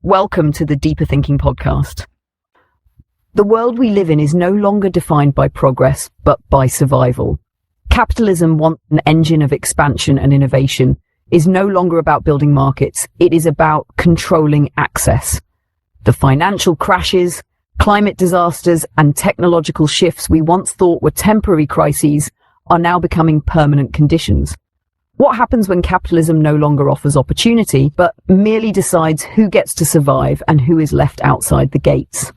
Welcome to the Deeper Thinking podcast. The world we live in is no longer defined by progress, but by survival. Capitalism, once an engine of expansion and innovation, is no longer about building markets. It is about controlling access. The financial crashes, climate disasters, and technological shifts we once thought were temporary crises are now becoming permanent conditions. What happens when capitalism no longer offers opportunity, but merely decides who gets to survive and who is left outside the gates?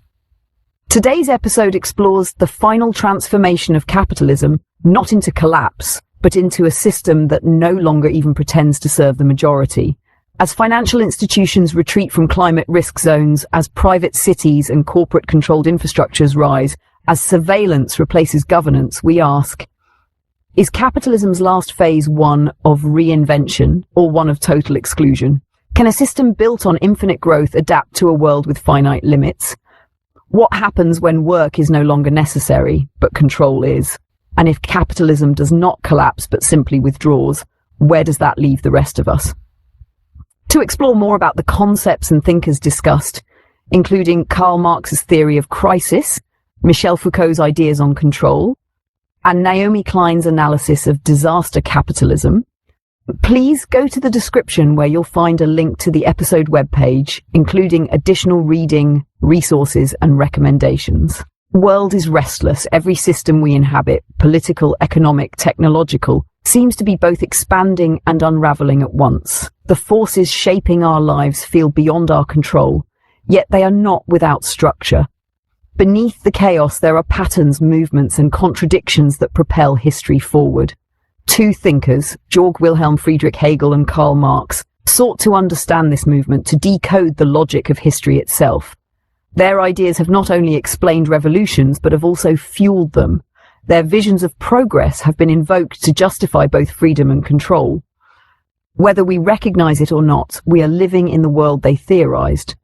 Today's episode explores the final transformation of capitalism, not into collapse, but into a system that no longer even pretends to serve the majority. As financial institutions retreat from climate risk zones, as private cities and corporate-controlled infrastructures rise, as surveillance replaces governance, we ask, is capitalism's last phase one of reinvention or one of total exclusion? Can a system built on infinite growth adapt to a world with finite limits? What happens when work is no longer necessary, but control is? And if capitalism does not collapse but simply withdraws, where does that leave the rest of us? To explore more about the concepts and thinkers discussed, including Karl Marx's theory of crisis, Michel Foucault's ideas on control, and Naomi Klein's analysis of disaster capitalism, please go to the description where you'll find a link to the episode webpage, including additional reading, resources, and recommendations. The world is restless. Every system we inhabit, political, economic, technological, seems to be both expanding and unraveling at once. The forces shaping our lives feel beyond our control, yet they are not without structure. Beneath the chaos, there are patterns, movements, and contradictions that propel history forward. Two thinkers, Georg Wilhelm Friedrich Hegel and Karl Marx, sought to understand this movement, to decode the logic of history itself. Their ideas have not only explained revolutions, but have also fueled them. Their visions of progress have been invoked to justify both freedom and control. Whether we recognize it or not, we are living in the world they theorized.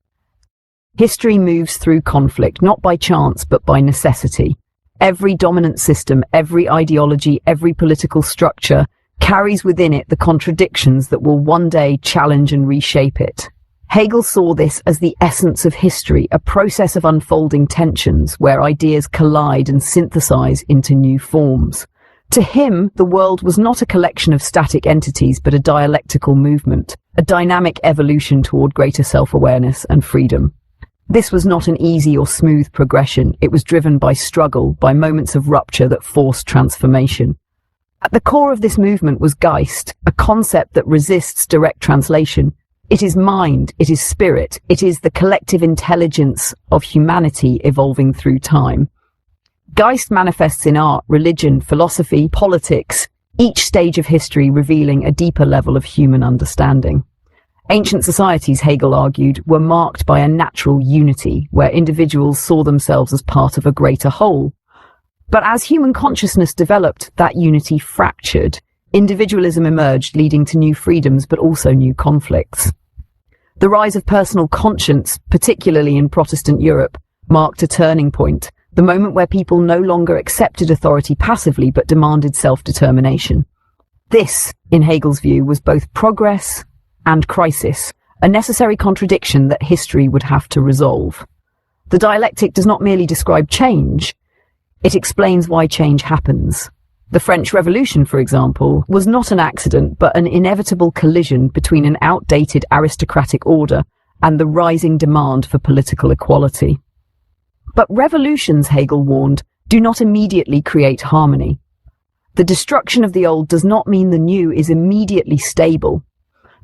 History moves through conflict, not by chance, but by necessity. Every dominant system, every ideology, every political structure carries within it the contradictions that will one day challenge and reshape it. Hegel saw this as the essence of history, a process of unfolding tensions where ideas collide and synthesize into new forms. To him, the world was not a collection of static entities, but a dialectical movement, a dynamic evolution toward greater self-awareness and freedom. This was not an easy or smooth progression. It was driven by struggle, by moments of rupture that forced transformation. At the core of this movement was Geist, a concept that resists direct translation. It is mind, it is spirit, it is the collective intelligence of humanity evolving through time. Geist manifests in art, religion, philosophy, politics, each stage of history revealing a deeper level of human understanding. Ancient societies, Hegel argued, were marked by a natural unity, where individuals saw themselves as part of a greater whole. But as human consciousness developed, that unity fractured. Individualism emerged, leading to new freedoms, but also new conflicts. The rise of personal conscience, particularly in Protestant Europe, marked a turning point, the moment where people no longer accepted authority passively, but demanded self-determination. This, in Hegel's view, was both progress and crisis, a necessary contradiction that history would have to resolve. The dialectic does not merely describe change, it explains why change happens. The French Revolution, for example, was not an accident, but an inevitable collision between an outdated aristocratic order and the rising demand for political equality. But revolutions, Hegel warned, do not immediately create harmony. The destruction of the old does not mean the new is immediately stable.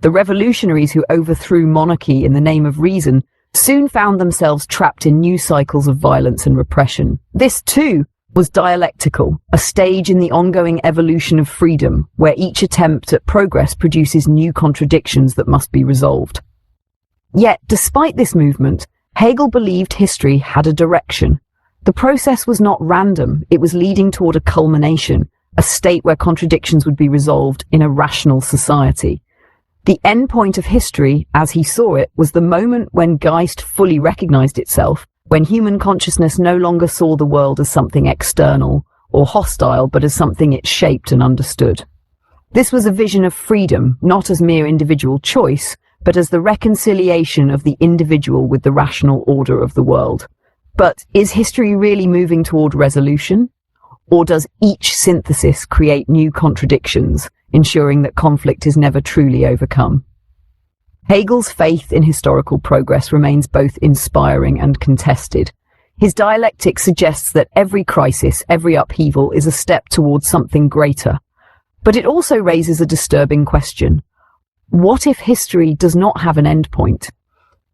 The revolutionaries who overthrew monarchy in the name of reason soon found themselves trapped in new cycles of violence and repression. This, too, was dialectical, a stage in the ongoing evolution of freedom, where each attempt at progress produces new contradictions that must be resolved. Yet, despite this movement, Hegel believed history had a direction. The process was not random, it was leading toward a culmination, a state where contradictions would be resolved in a rational society. The end point of history, as he saw it, was the moment when Geist fully recognized itself, when human consciousness no longer saw the world as something external or hostile, but as something it shaped and understood. This was a vision of freedom, not as mere individual choice, but as the reconciliation of the individual with the rational order of the world. But is history really moving toward resolution? Or does each synthesis create new contradictions, ensuring that conflict is never truly overcome? Hegel's faith in historical progress remains both inspiring and contested. His dialectic suggests that every crisis, every upheaval is a step towards something greater. But it also raises a disturbing question. What if history does not have an endpoint?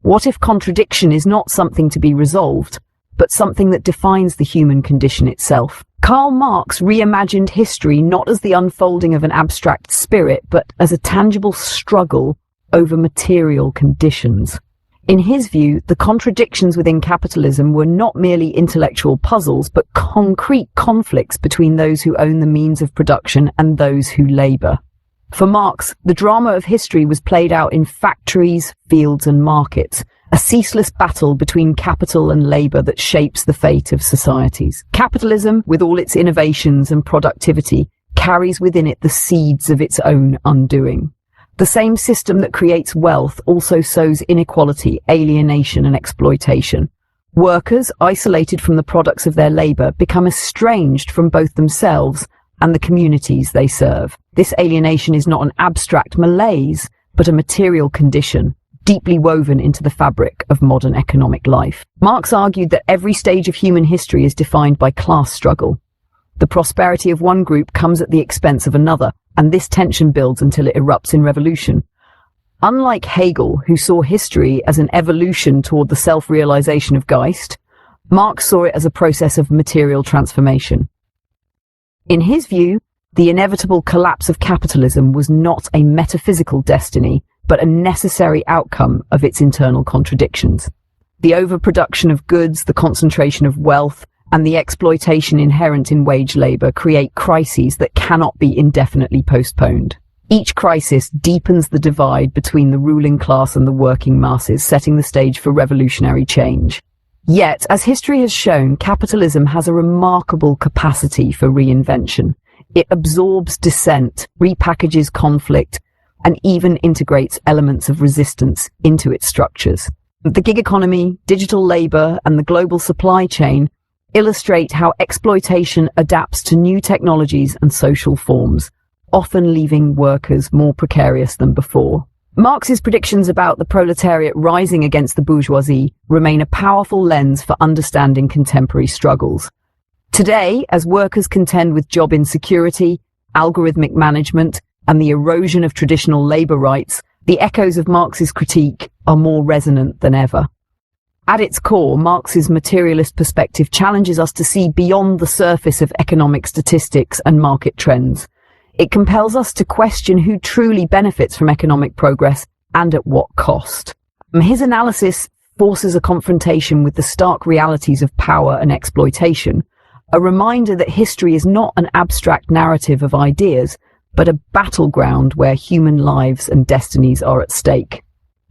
What if contradiction is not something to be resolved, but something that defines the human condition itself? Karl Marx reimagined history not as the unfolding of an abstract spirit, but as a tangible struggle over material conditions. In his view, the contradictions within capitalism were not merely intellectual puzzles, but concrete conflicts between those who own the means of production and those who labor. For Marx, the drama of history was played out in factories, fields, and markets, a ceaseless battle between capital and labor that shapes the fate of societies. Capitalism, with all its innovations and productivity, carries within it the seeds of its own undoing. The same system that creates wealth also sows inequality, alienation, and exploitation. Workers, isolated from the products of their labor, become estranged from both themselves and the communities they serve. This alienation is not an abstract malaise, but a material condition, deeply woven into the fabric of modern economic life. Marx argued that every stage of human history is defined by class struggle. The prosperity of one group comes at the expense of another, and this tension builds until it erupts in revolution. Unlike Hegel, who saw history as an evolution toward the self-realization of Geist, Marx saw it as a process of material transformation. In his view, the inevitable collapse of capitalism was not a metaphysical destiny, but a necessary outcome of its internal contradictions. The overproduction of goods, the concentration of wealth, and the exploitation inherent in wage labor create crises that cannot be indefinitely postponed. Each crisis deepens the divide between the ruling class and the working masses, setting the stage for revolutionary change. Yet, as history has shown, capitalism has a remarkable capacity for reinvention. It absorbs dissent, repackages conflict, and even integrates elements of resistance into its structures. The gig economy, digital labor, and the global supply chain illustrate how exploitation adapts to new technologies and social forms, often leaving workers more precarious than before. Marx's predictions about the proletariat rising against the bourgeoisie remain a powerful lens for understanding contemporary struggles. Today, as workers contend with job insecurity, algorithmic management, and the erosion of traditional labor rights, the echoes of Marx's critique are more resonant than ever. At its core, Marx's materialist perspective challenges us to see beyond the surface of economic statistics and market trends. It compels us to question who truly benefits from economic progress and at what cost. His analysis forces a confrontation with the stark realities of power and exploitation, a reminder that history is not an abstract narrative of ideas, but a battleground where human lives and destinies are at stake.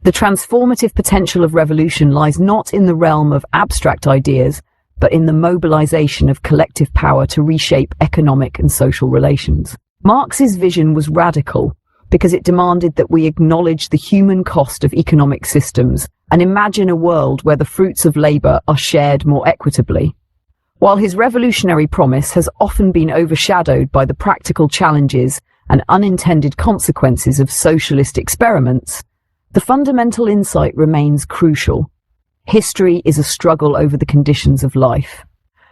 The transformative potential of revolution lies not in the realm of abstract ideas, but in the mobilization of collective power to reshape economic and social relations. Marx's vision was radical because it demanded that we acknowledge the human cost of economic systems and imagine a world where the fruits of labor are shared more equitably. While his revolutionary promise has often been overshadowed by the practical challenges and unintended consequences of socialist experiments, the fundamental insight remains crucial. History is a struggle over the conditions of life.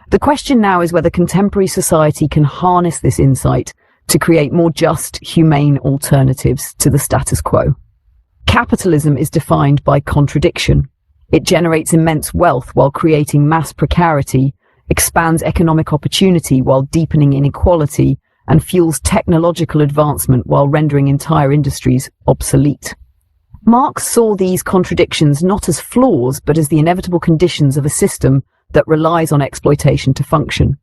The question now is whether contemporary society can harness this insight to create more just, humane alternatives to the status quo. Capitalism is defined by contradiction. It generates immense wealth while creating mass precarity, expands economic opportunity while deepening inequality, and fuels technological advancement while rendering entire industries obsolete. Marx saw these contradictions not as flaws, but as the inevitable conditions of a system that relies on exploitation to function.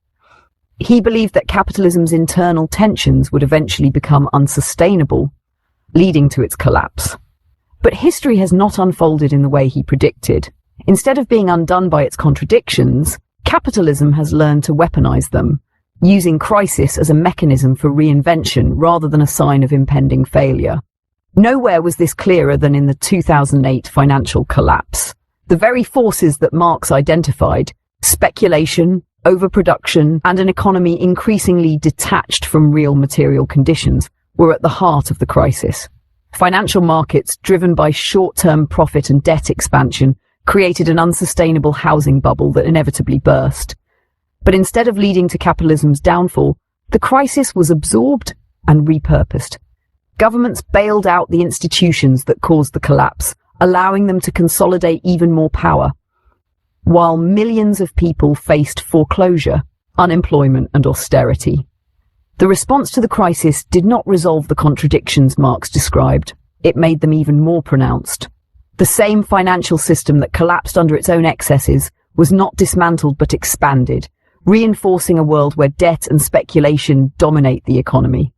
He believed that capitalism's internal tensions would eventually become unsustainable, leading to its collapse. But history has not unfolded in the way he predicted. Instead of being undone by its contradictions, capitalism has learned to weaponize them, using crisis as a mechanism for reinvention rather than a sign of impending failure. Nowhere was this clearer than in the 2008 financial collapse. The very forces that Marx identified, speculation, overproduction, and an economy increasingly detached from real material conditions, were at the heart of the crisis. Financial markets, driven by short-term profit and debt expansion, created an unsustainable housing bubble that inevitably burst. But instead of leading to capitalism's downfall, the crisis was absorbed and repurposed. Governments bailed out the institutions that caused the collapse, allowing them to consolidate even more power, while millions of people faced foreclosure, unemployment, and austerity. The response to the crisis did not resolve the contradictions Marx described. It made them even more pronounced. The same financial system that collapsed under its own excesses was not dismantled but expanded, reinforcing a world where debt and speculation dominate the economy.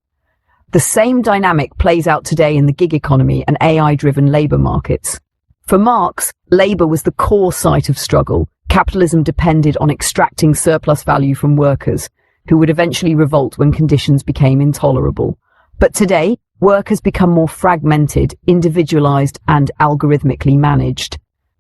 The same dynamic plays out today in the gig economy and AI-driven labor markets. For Marx, labor was the core site of struggle. Capitalism depended on extracting surplus value from workers, who would eventually revolt when conditions became intolerable. But today, work has become more fragmented, individualized, and algorithmically managed.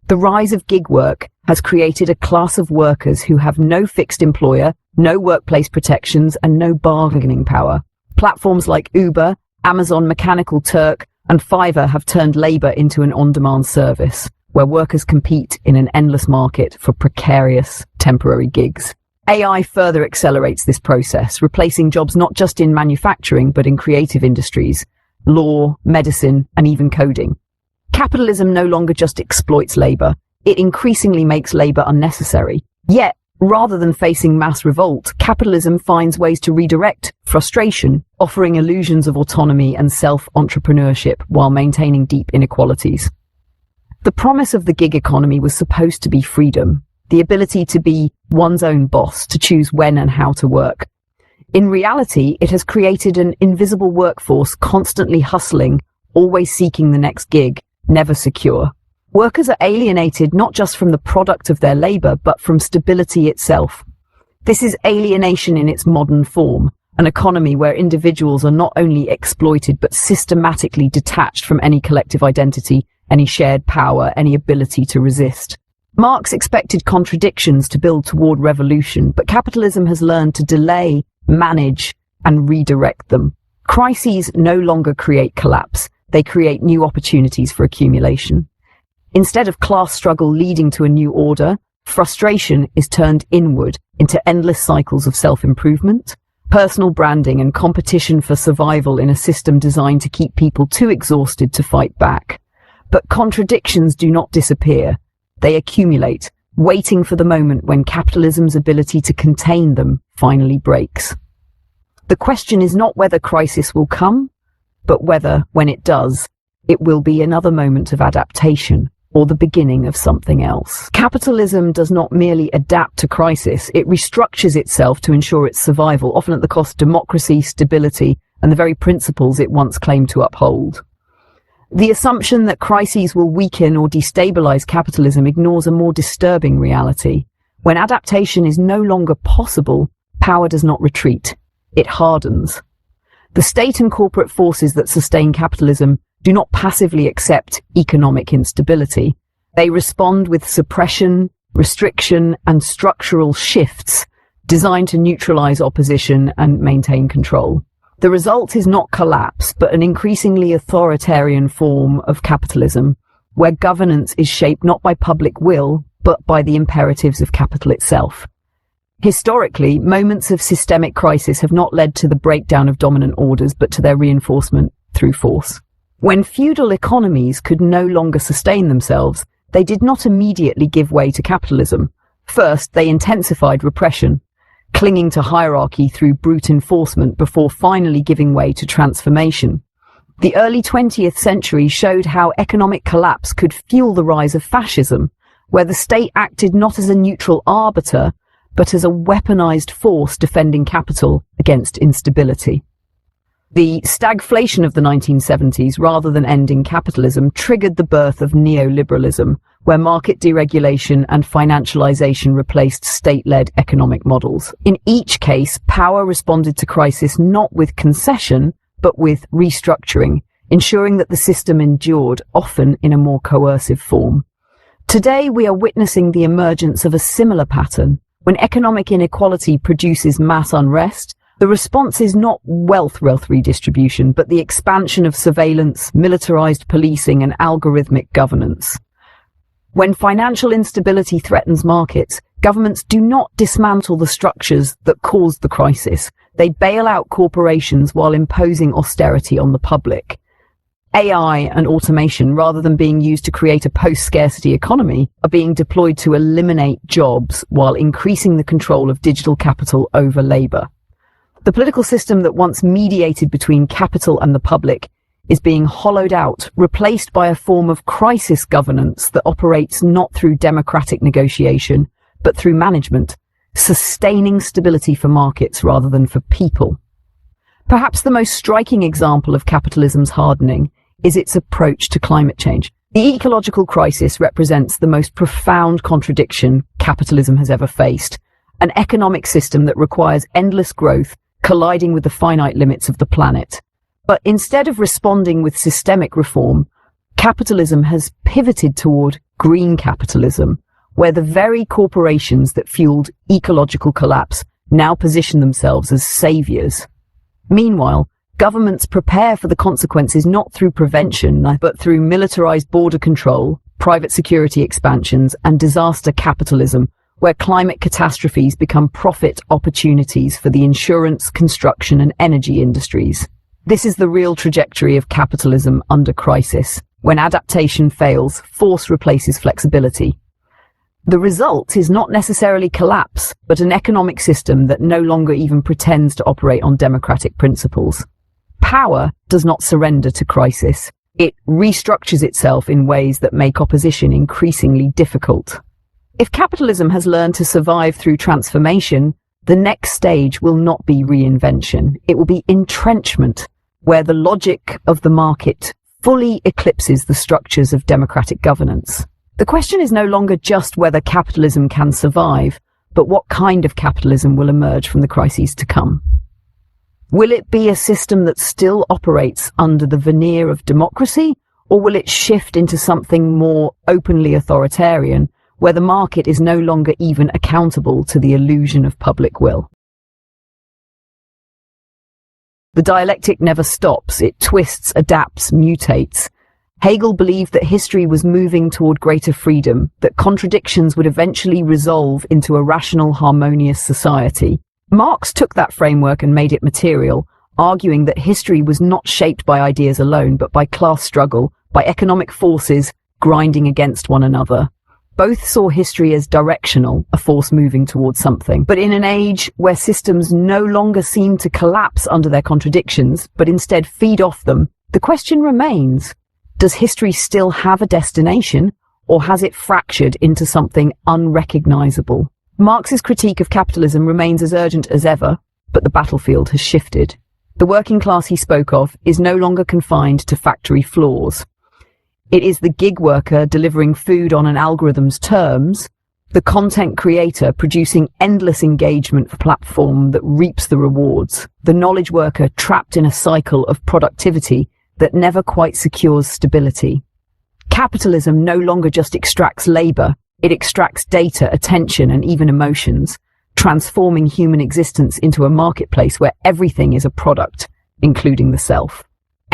The rise of gig work has created a class of workers who have no fixed employer, no workplace protections, and no bargaining power. Platforms like Uber, Amazon Mechanical Turk, and Fiverr have turned labor into an on-demand service, where workers compete in an endless market for precarious, temporary gigs. AI further accelerates this process, replacing jobs not just in manufacturing but in creative industries, law, medicine, and even coding. Capitalism no longer just exploits labor, it increasingly makes labor unnecessary. Yet, rather than facing mass revolt, capitalism finds ways to redirect frustration, offering illusions of autonomy and self-entrepreneurship while maintaining deep inequalities. The promise of the gig economy was supposed to be freedom, the ability to be one's own boss, to choose when and how to work. In reality, it has created an invisible workforce constantly hustling, always seeking the next gig, never secure. Workers are alienated not just from the product of their labor, but from stability itself. This is alienation in its modern form, an economy where individuals are not only exploited but systematically detached from any collective identity, any shared power, any ability to resist. Marx expected contradictions to build toward revolution, but capitalism has learned to delay, manage, and redirect them. Crises no longer create collapse, they create new opportunities for accumulation. Instead of class struggle leading to a new order, frustration is turned inward into endless cycles of self-improvement, personal branding, and competition for survival in a system designed to keep people too exhausted to fight back. But contradictions do not disappear. They accumulate, waiting for the moment when capitalism's ability to contain them finally breaks. The question is not whether crisis will come, but whether, when it does, it will be another moment of adaptation or the beginning of something else. Capitalism does not merely adapt to crisis, it restructures itself to ensure its survival, often at the cost of democracy, stability, and the very principles it once claimed to uphold. The assumption that crises will weaken or destabilize capitalism ignores a more disturbing reality. When adaptation is no longer possible, power does not retreat, it hardens. The state and corporate forces that sustain capitalism do not passively accept economic instability. They respond with suppression, restriction, and structural shifts designed to neutralize opposition and maintain control. The result is not collapse, but an increasingly authoritarian form of capitalism, where governance is shaped not by public will, but by the imperatives of capital itself. Historically, moments of systemic crisis have not led to the breakdown of dominant orders, but to their reinforcement through force. When feudal economies could no longer sustain themselves, they did not immediately give way to capitalism. First, they intensified repression, clinging to hierarchy through brute enforcement before finally giving way to transformation. The early 20th century showed how economic collapse could fuel the rise of fascism, where the state acted not as a neutral arbiter, but as a weaponized force defending capital against instability. The stagflation of the 1970s, rather than ending capitalism, triggered the birth of neoliberalism, where market deregulation and financialization replaced state-led economic models. In each case, power responded to crisis not with concession, but with restructuring, ensuring that the system endured, often in a more coercive form. Today, we are witnessing the emergence of a similar pattern. When economic inequality produces mass unrest, the response is not wealth redistribution, but the expansion of surveillance, militarized policing, and algorithmic governance. When financial instability threatens markets, governments do not dismantle the structures that caused the crisis. They bail out corporations while imposing austerity on the public. AI and automation, rather than being used to create a post-scarcity economy, are being deployed to eliminate jobs while increasing the control of digital capital over labor. The political system that once mediated between capital and the public is being hollowed out, replaced by a form of crisis governance that operates not through democratic negotiation, but through management, sustaining stability for markets rather than for people. Perhaps the most striking example of capitalism's hardening is its approach to climate change. The ecological crisis represents the most profound contradiction capitalism has ever faced, an economic system that requires endless growth colliding with the finite limits of the planet. But instead of responding with systemic reform, capitalism has pivoted toward green capitalism, where the very corporations that fueled ecological collapse now position themselves as saviors. Meanwhile, governments prepare for the consequences not through prevention, but through militarized border control, private security expansions, and disaster capitalism, where climate catastrophes become profit opportunities for the insurance, construction, and energy industries. This is the real trajectory of capitalism under crisis. When adaptation fails, force replaces flexibility. The result is not necessarily collapse, but an economic system that no longer even pretends to operate on democratic principles. Power does not surrender to crisis. It restructures itself in ways that make opposition increasingly difficult. If capitalism has learned to survive through transformation, the next stage will not be reinvention. It will be entrenchment, where the logic of the market fully eclipses the structures of democratic governance. The question is no longer just whether capitalism can survive, but what kind of capitalism will emerge from the crises to come. Will it be a system that still operates under the veneer of democracy, or will it shift into something more openly authoritarian, where the market is no longer even accountable to the illusion of public will? The dialectic never stops. It twists, adapts, mutates. Hegel believed that history was moving toward greater freedom, that contradictions would eventually resolve into a rational, harmonious society. Marx took that framework and made it material, arguing that history was not shaped by ideas alone, but by class struggle, by economic forces grinding against one another. Both saw history as directional, a force moving towards something. But in an age where systems no longer seem to collapse under their contradictions, but instead feed off them, the question remains: does history still have a destination, or has it fractured into something unrecognizable? Marx's critique of capitalism remains as urgent as ever, but the battlefield has shifted. The working class he spoke of is no longer confined to factory floors. It is the gig worker delivering food on an algorithm's terms, the content creator producing endless engagement for a platform that reaps the rewards, the knowledge worker trapped in a cycle of productivity that never quite secures stability. Capitalism no longer just extracts labor, it extracts data, attention, and even emotions, transforming human existence into a marketplace where everything is a product, including the self.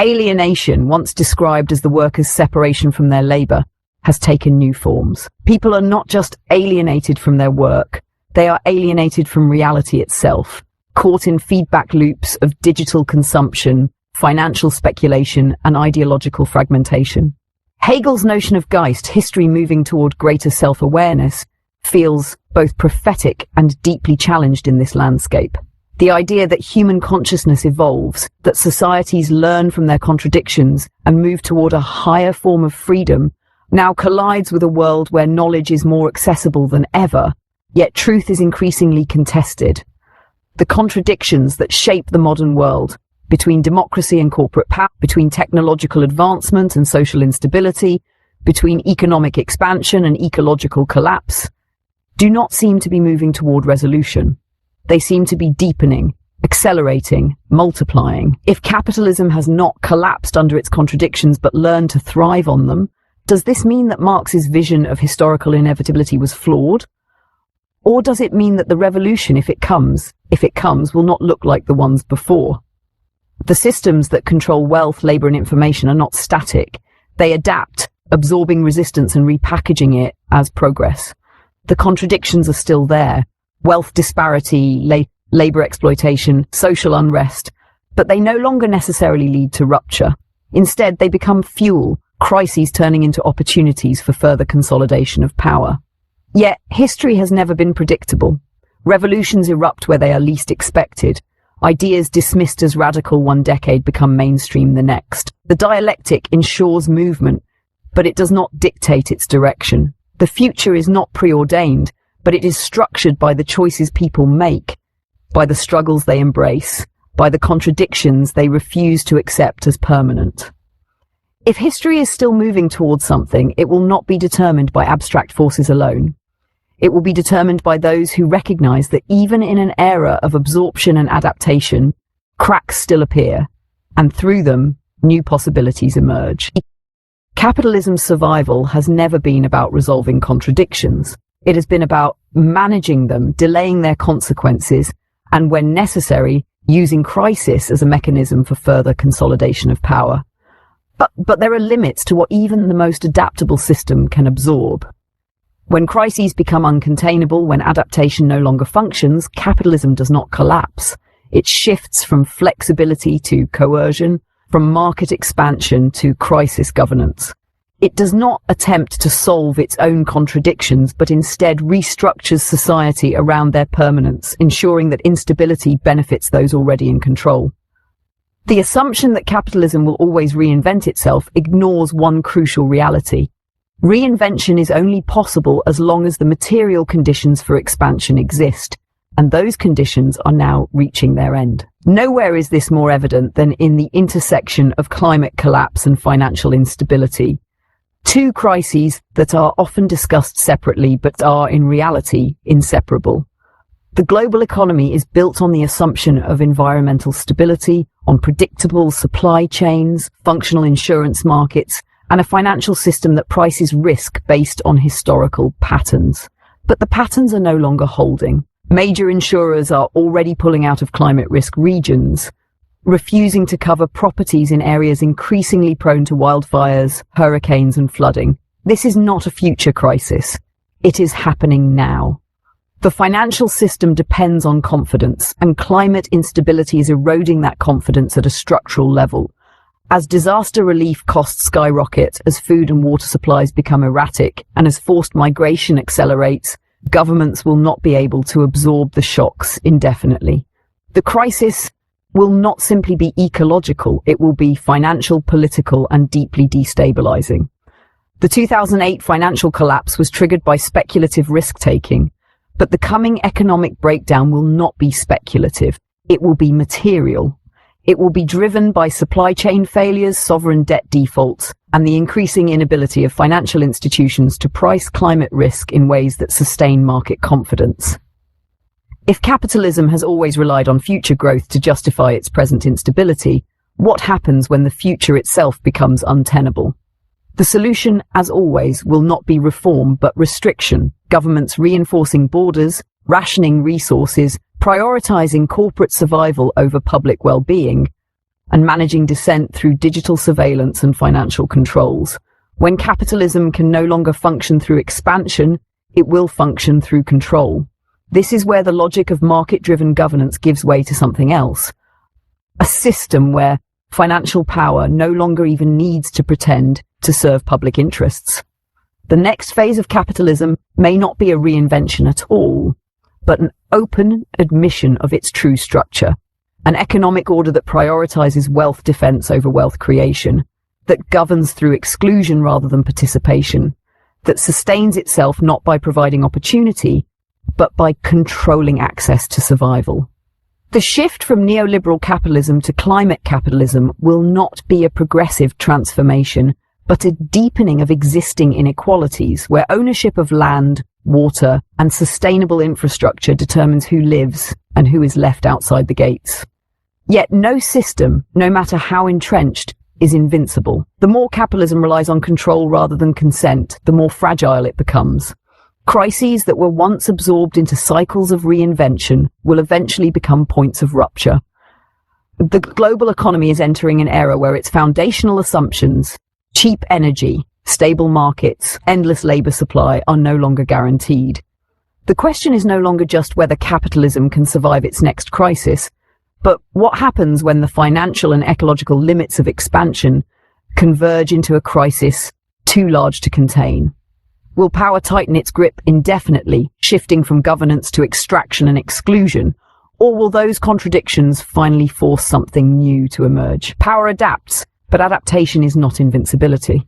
Alienation, once described as the workers' separation from their labor, has taken new forms. People are not just alienated from their work, they are alienated from reality itself, caught in feedback loops of digital consumption, financial speculation, and ideological fragmentation. Hegel's notion of Geist, history moving toward greater self-awareness, feels both prophetic and deeply challenged in this landscape. The idea that human consciousness evolves, that societies learn from their contradictions and move toward a higher form of freedom, now collides with a world where knowledge is more accessible than ever, yet truth is increasingly contested. The contradictions that shape the modern world, between democracy and corporate power, between technological advancement and social instability, between economic expansion and ecological collapse, do not seem to be moving toward resolution. They seem to be deepening, accelerating, multiplying. If capitalism has not collapsed under its contradictions but learned to thrive on them, does this mean that Marx's vision of historical inevitability was flawed? Or does it mean that the revolution, if it comes, will not look like the ones before? The systems that control wealth, labor, and information are not static. They adapt, absorbing resistance and repackaging it as progress. The contradictions are still there. Wealth disparity, labor exploitation, social unrest, but they no longer necessarily lead to rupture. Instead, they become fuel, crises turning into opportunities for further consolidation of power. Yet, history has never been predictable. Revolutions erupt where they are least expected. Ideas dismissed as radical one decade become mainstream the next. The dialectic ensures movement, but it does not dictate its direction. The future is not preordained, but it is structured by the choices people make, by the struggles they embrace, by the contradictions they refuse to accept as permanent. If history is still moving towards something, it will not be determined by abstract forces alone. It will be determined by those who recognize that even in an era of absorption and adaptation, cracks still appear, and through them, new possibilities emerge. Capitalism's survival has never been about resolving contradictions. It has been about managing them, delaying their consequences, and when necessary, using crisis as a mechanism for further consolidation of power. But there are limits to what even the most adaptable system can absorb. When crises become uncontainable, when adaptation no longer functions, capitalism does not collapse. It shifts from flexibility to coercion, from market expansion to crisis governance. It does not attempt to solve its own contradictions, but instead restructures society around their permanence, ensuring that instability benefits those already in control. The assumption that capitalism will always reinvent itself ignores one crucial reality. Reinvention is only possible as long as the material conditions for expansion exist, and those conditions are now reaching their end. Nowhere is this more evident than in the intersection of climate collapse and financial instability. Two crises that are often discussed separately but are in reality inseparable. The global economy is built on the assumption of environmental stability, on predictable supply chains, functional insurance markets, and a financial system that prices risk based on historical patterns. But the patterns are no longer holding. Major insurers are already pulling out of climate risk regions, refusing to cover properties in areas increasingly prone to wildfires, hurricanes, and flooding. This is not a future crisis. It is happening now. The financial system depends on confidence, and climate instability is eroding that confidence at a structural level. As disaster relief costs skyrocket, as food and water supplies become erratic, and as forced migration accelerates, governments will not be able to absorb the shocks indefinitely. The crisis will not simply be ecological, it will be financial, political, and deeply destabilizing. The 2008 financial collapse was triggered by speculative risk-taking, but the coming economic breakdown will not be speculative. It will be material. It will be driven by supply chain failures, sovereign debt defaults, and the increasing inability of financial institutions to price climate risk in ways that sustain market confidence. If capitalism has always relied on future growth to justify its present instability, what happens when the future itself becomes untenable? The solution, as always, will not be reform but restriction, governments reinforcing borders, rationing resources, prioritizing corporate survival over public well-being, and managing dissent through digital surveillance and financial controls. When capitalism can no longer function through expansion, it will function through control. This is where the logic of market-driven governance gives way to something else. A system where financial power no longer even needs to pretend to serve public interests. The next phase of capitalism may not be a reinvention at all, but an open admission of its true structure, an economic order that prioritizes wealth defense over wealth creation, that governs through exclusion rather than participation, that sustains itself not by providing opportunity, but by controlling access to survival. The shift from neoliberal capitalism to climate capitalism will not be a progressive transformation, but a deepening of existing inequalities, where ownership of land, water, and sustainable infrastructure determines who lives and who is left outside the gates. Yet no system, no matter how entrenched, is invincible. The more capitalism relies on control rather than consent, the more fragile it becomes. Crises that were once absorbed into cycles of reinvention will eventually become points of rupture. The global economy is entering an era where its foundational assumptions, cheap energy, stable markets, endless labor supply, are no longer guaranteed. The question is no longer just whether capitalism can survive its next crisis, but what happens when the financial and ecological limits of expansion converge into a crisis too large to contain. Will power tighten its grip indefinitely, shifting from governance to extraction and exclusion, or will those contradictions finally force something new to emerge? Power adapts, but adaptation is not invincibility.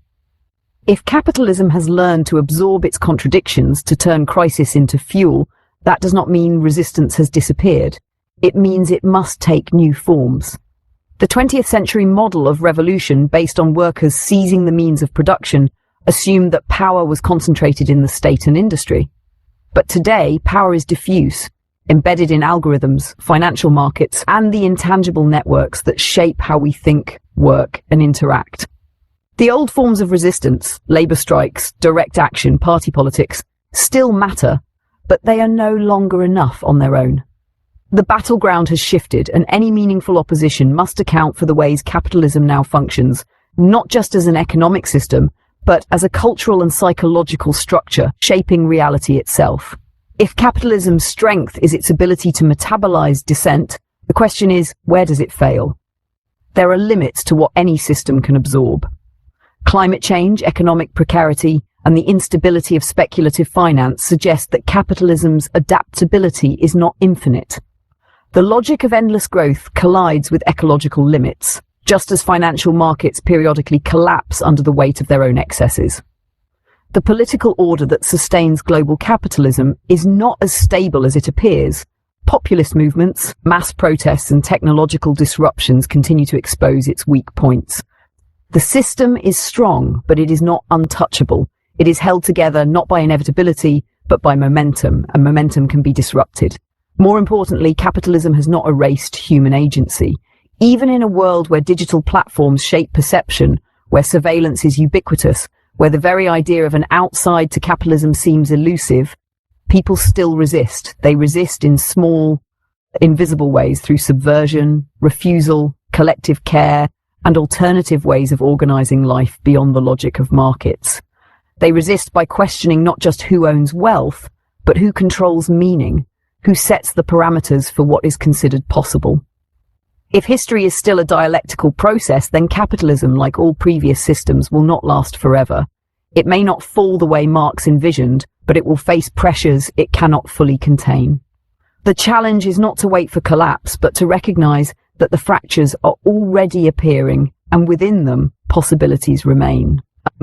If capitalism has learned to absorb its contradictions to turn crisis into fuel, that does not mean resistance has disappeared. It means it must take new forms. The 20th century model of revolution, based on workers seizing the means of production, assumed that power was concentrated in the state and industry. But today, power is diffuse, embedded in algorithms, financial markets, and the intangible networks that shape how we think, work, and interact. The old forms of resistance, labor strikes, direct action, party politics, still matter, but they are no longer enough on their own. The battleground has shifted, and any meaningful opposition must account for the ways capitalism now functions, not just as an economic system, but as a cultural and psychological structure shaping reality itself. If capitalism's strength is its ability to metabolize dissent, the question is, where does it fail? There are limits to what any system can absorb. Climate change, economic precarity, and the instability of speculative finance suggest that capitalism's adaptability is not infinite. The logic of endless growth collides with ecological limits, just as financial markets periodically collapse under the weight of their own excesses. The political order that sustains global capitalism is not as stable as it appears. Populist movements, mass protests, and technological disruptions continue to expose its weak points. The system is strong, but it is not untouchable. It is held together not by inevitability, but by momentum, and momentum can be disrupted. More importantly, capitalism has not erased human agency. Even in a world where digital platforms shape perception, where surveillance is ubiquitous, where the very idea of an outside to capitalism seems elusive, people still resist. They resist in small, invisible ways through subversion, refusal, collective care, and alternative ways of organizing life beyond the logic of markets. They resist by questioning not just who owns wealth, but who controls meaning, who sets the parameters for what is considered possible. If history is still a dialectical process, then capitalism, like all previous systems, will not last forever. It may not fall the way Marx envisioned, but it will face pressures it cannot fully contain. The challenge is not to wait for collapse, but to recognize that the fractures are already appearing, and within them, possibilities remain.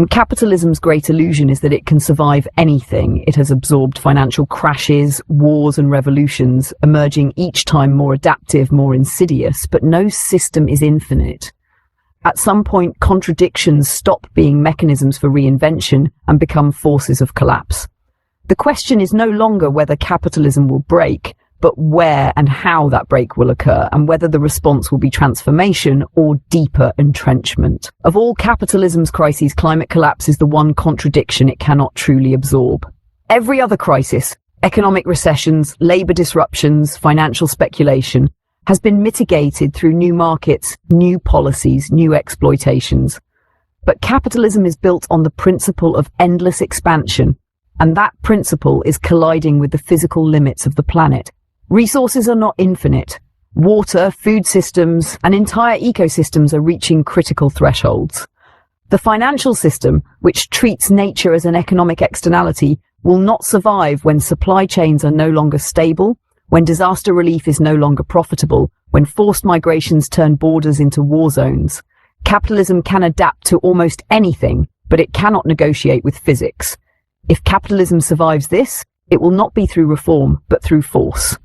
Capitalism's great illusion is that it can survive anything. It has absorbed financial crashes, wars, and revolutions, emerging each time more adaptive, more insidious, but no system is infinite. At some point, contradictions stop being mechanisms for reinvention and become forces of collapse. The question is no longer whether capitalism will break, but where and how that break will occur, and whether the response will be transformation or deeper entrenchment. Of all capitalism's crises, climate collapse is the one contradiction it cannot truly absorb. Every other crisis, economic recessions, labor disruptions, financial speculation, has been mitigated through new markets, new policies, new exploitations. But capitalism is built on the principle of endless expansion, and that principle is colliding with the physical limits of the planet. Resources are not infinite. Water, food systems, and entire ecosystems are reaching critical thresholds. The financial system, which treats nature as an economic externality, will not survive when supply chains are no longer stable, when disaster relief is no longer profitable, when forced migrations turn borders into war zones. Capitalism can adapt to almost anything, but it cannot negotiate with physics. If capitalism survives this, it will not be through reform, but through force.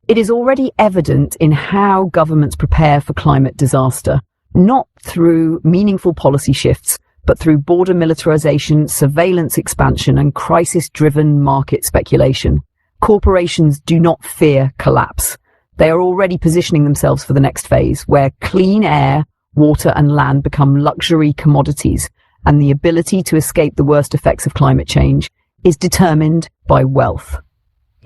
It is already evident in how governments prepare for climate disaster, not through meaningful policy shifts, but through border militarization, surveillance expansion, and crisis-driven market speculation. Corporations do not fear collapse. They are already positioning themselves for the next phase, where clean air, water, and land become luxury commodities, and the ability to escape the worst effects of climate change is determined by wealth.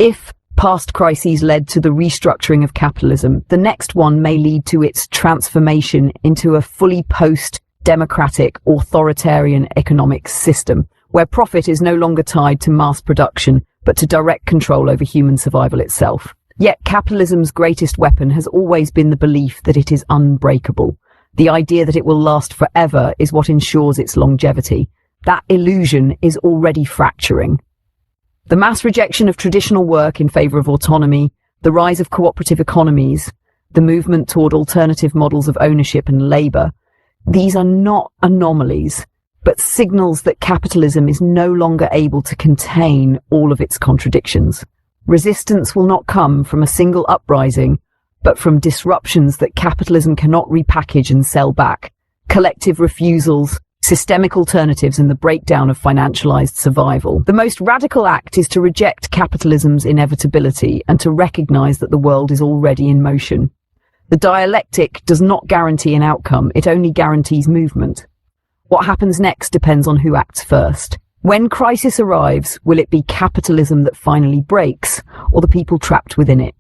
If past crises led to the restructuring of capitalism, the next one may lead to its transformation into a fully post-democratic, authoritarian economic system, where profit is no longer tied to mass production, but to direct control over human survival itself. Yet capitalism's greatest weapon has always been the belief that it is unbreakable. The idea that it will last forever is what ensures its longevity. That illusion is already fracturing. The mass rejection of traditional work in favor of autonomy, the rise of cooperative economies, the movement toward alternative models of ownership and labor, these are not anomalies, but signals that capitalism is no longer able to contain all of its contradictions. Resistance will not come from a single uprising, but from disruptions that capitalism cannot repackage and sell back. Collective refusals, systemic alternatives, and the breakdown of financialized survival. The most radical act is to reject capitalism's inevitability and to recognize that the world is already in motion. The dialectic does not guarantee an outcome, it only guarantees movement. What happens next depends on who acts first. When crisis arrives, will it be capitalism that finally breaks, or the people trapped within it?